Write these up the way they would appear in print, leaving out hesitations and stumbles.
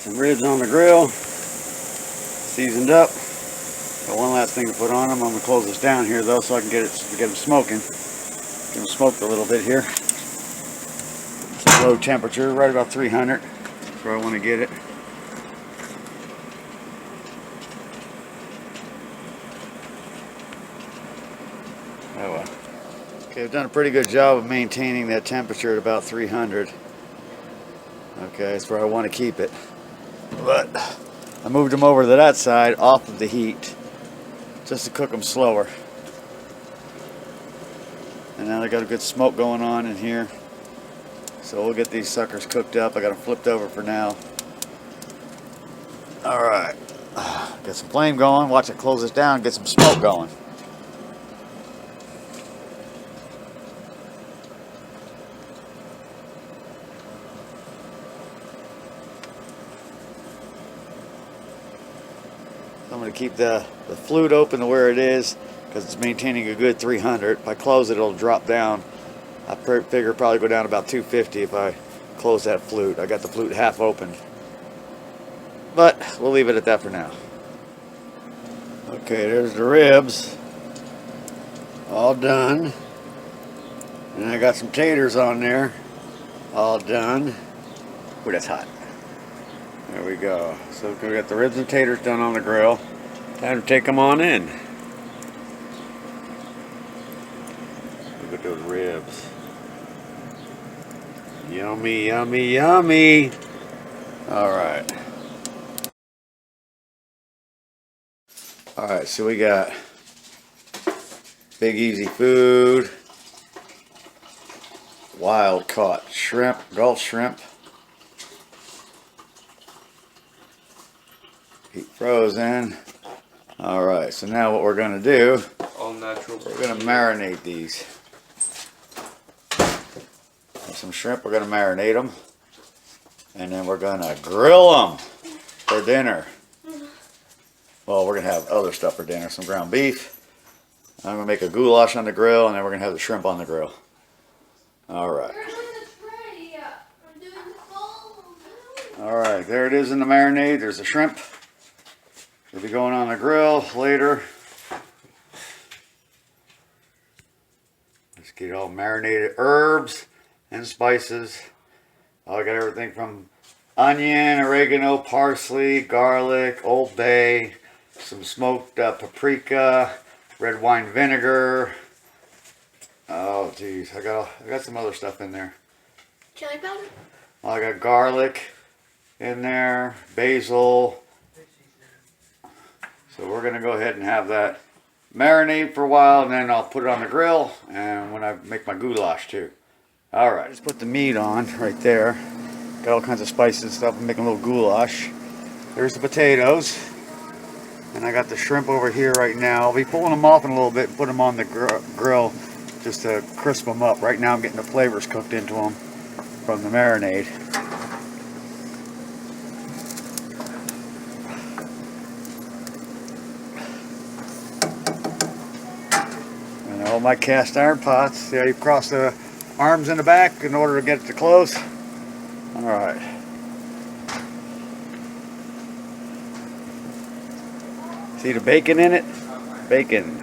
Some ribs on the grill, seasoned up. Got one last thing to put on them. I'm gonna close this down here though, so I can get them smoking. Get them smoked a little bit here. It's low temperature, right about 300. That's where I want to get it. Oh well. Okay, I've done a pretty good job of maintaining that temperature at about 300. Okay, that's where I want to keep it. But I moved them over to that side off of the heat just to cook them slower. And now they got a good smoke going on in here. So we'll get these suckers cooked up. I got them flipped over for now. Alright. Get some flame going. Watch it close this down. Get some smoke going. I'm going to keep the flute open to where it is because it's maintaining a good 300. If I close it, it'll drop down. I figure probably go down about 250 if I close that flute. I got the flute half open. But we'll leave it at that for now. Okay, there's the ribs. All done. And I got some taters on there. All done. Ooh, that's hot. There we go. So we got the ribs and taters done on the grill. Time to take them on in. Look at those ribs. Yummy, yummy, yummy. Alright. Alright, so we got Big Easy Food, wild caught shrimp, Gulf shrimp, heat frozen. Alright, so now what we're going to do, all natural. We're going to marinate these. Some shrimp, we're going to marinate them. And then we're going to grill them for dinner. Well, we're going to have other stuff for dinner. Some ground beef. I'm going to make a goulash on the grill, and then we're going to have the shrimp on the grill. Alright. Alright, there it is in the marinade. There's the shrimp. It'll be going on the grill later. Let's get it all marinated. Herbs and spices. I got everything from onion, oregano, parsley, garlic, Old Bay, some smoked paprika, red wine vinegar. Oh geez, I got some other stuff in there. Chili powder? I got garlic in there, basil. So we're gonna go ahead and have that marinate for a while, and then I'll put it on the grill, and when I make my goulash too. Alright, just put the meat on right there. Got all kinds of spices and stuff. I'm making a little goulash. There's the potatoes. And I got the shrimp over here right now. I'll be pulling them off in a little bit and put them on the grill just to crisp them up. Right now I'm getting the flavors cooked into them from the marinade. And all my cast iron pots. See how you cross the arms in the back in order to get it to close. Alright. See the bacon in it? Bacon.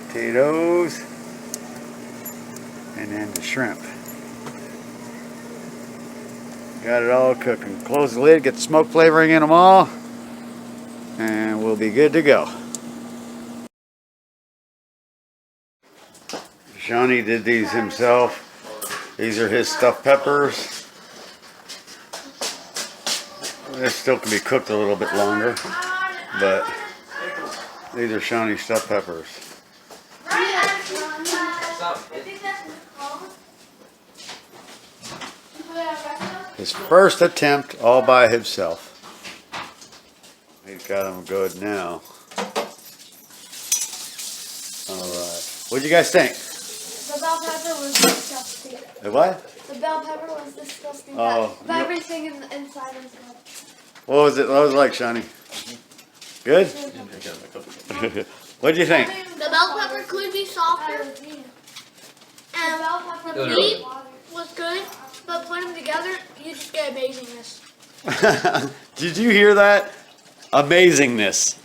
Potatoes. And then the shrimp. Got it all cooking. Close the lid, get the smoke flavoring in them all. And we'll be good to go. Johnny did these himself. These are his stuffed peppers. This still can be cooked a little bit longer, but these are Shawnee's stuffed peppers. His first attempt all by himself. He's got them good now. Alright. What'd you guys think? The bell pepper was disgusting. The what? The bell pepper was disgusting. Oh. But everything inside was good. What was it like, Shawnee? Good? What'd you think? The bell pepper could be softer. And the bell pepper The meat was good, but put them together, you just get amazingness. Did you hear that? Amazingness.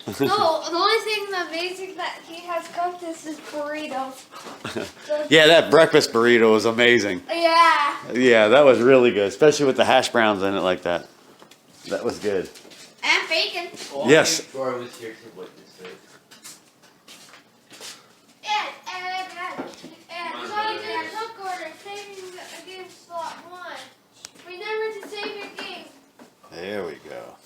No, the only thing amazing that he has cooked is his burrito. Yeah, that breakfast burrito was amazing. Yeah. Yeah, that was really good, especially with the hash browns in it like that. That was good. And bacon. Oh, Yes. I was here to witness it. And so the cook order saving the game slot 1. Remember to save your game. There we go.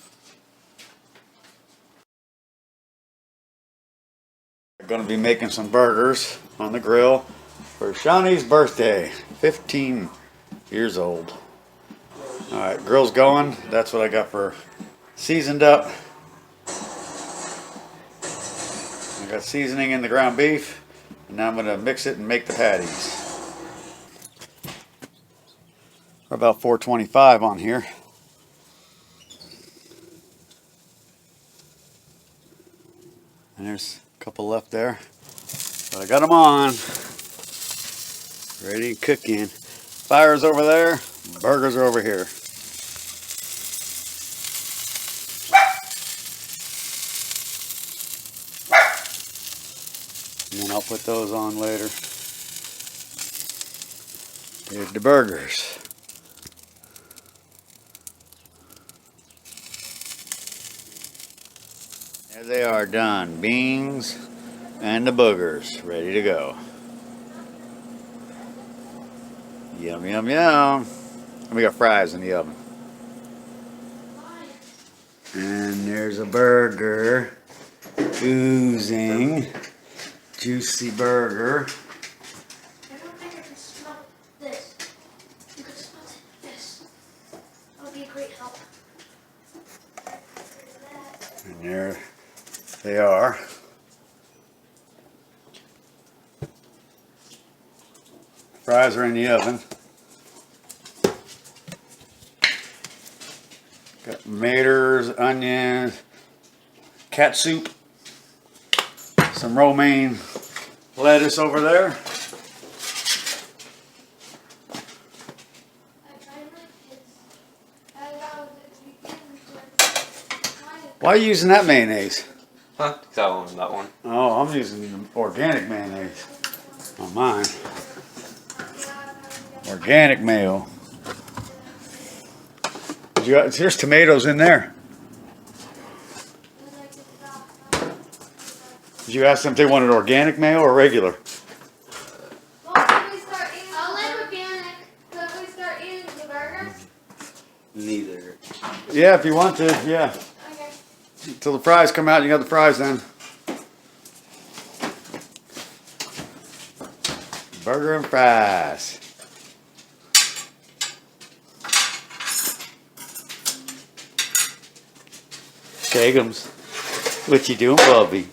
We're going to be making some burgers on the grill for Shawnee's birthday. 15 years old. Alright, grill's going. That's what I got for seasoned up. I got seasoning in the ground beef. And now I'm going to mix it and make the patties. We're about 425 on here. And there's a couple left there. But I got them on. Ready to cook in. Fire's over there. Burgers are over here. And then I'll put those on later. Here's the burgers. There they are, done. Beans and the boogers ready to go. Yum, yum, yum. And we got fries in the oven. And there's a burger. Oozing. Juicy burger. I don't think I can smell this. You can smell this. That would be a great help. And there they are. Fries are in the oven. Got tomatoes, onions, catsup, some romaine lettuce over there. Why are you using that mayonnaise? Huh? That one. Oh, I'm using organic mayonnaise on mine. Organic mayo. There's tomatoes in there. Did you ask them if they wanted organic mayo or regular? I'll let organic. Can we start eating the burger? Neither. Yeah, if you want to, yeah. Okay. Until the fries come out, you got the fries then. Burger and fries. Shagums. What you doing, Bobby?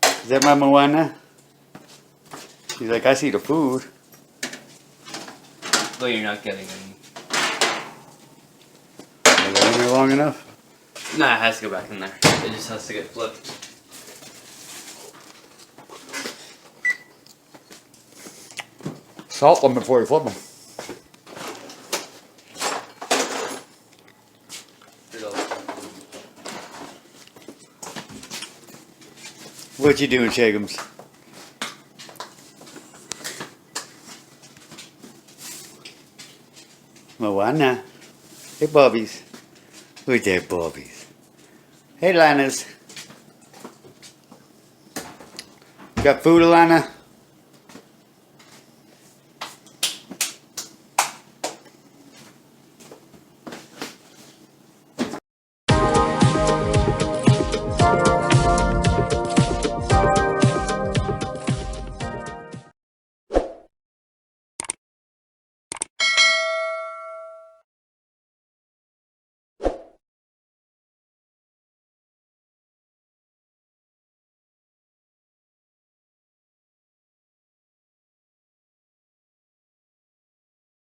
Is that Mama Juana? She's like, I see the food. Though you're not getting any. Is that in there long enough? Nah, it has to go back in there. It just has to get flipped. Salt them before you flip them. What you doing, Shagums? Moana. Hey, Bobbies. Who's there, Bobbies? Hey, Lana's. Got food, Alana?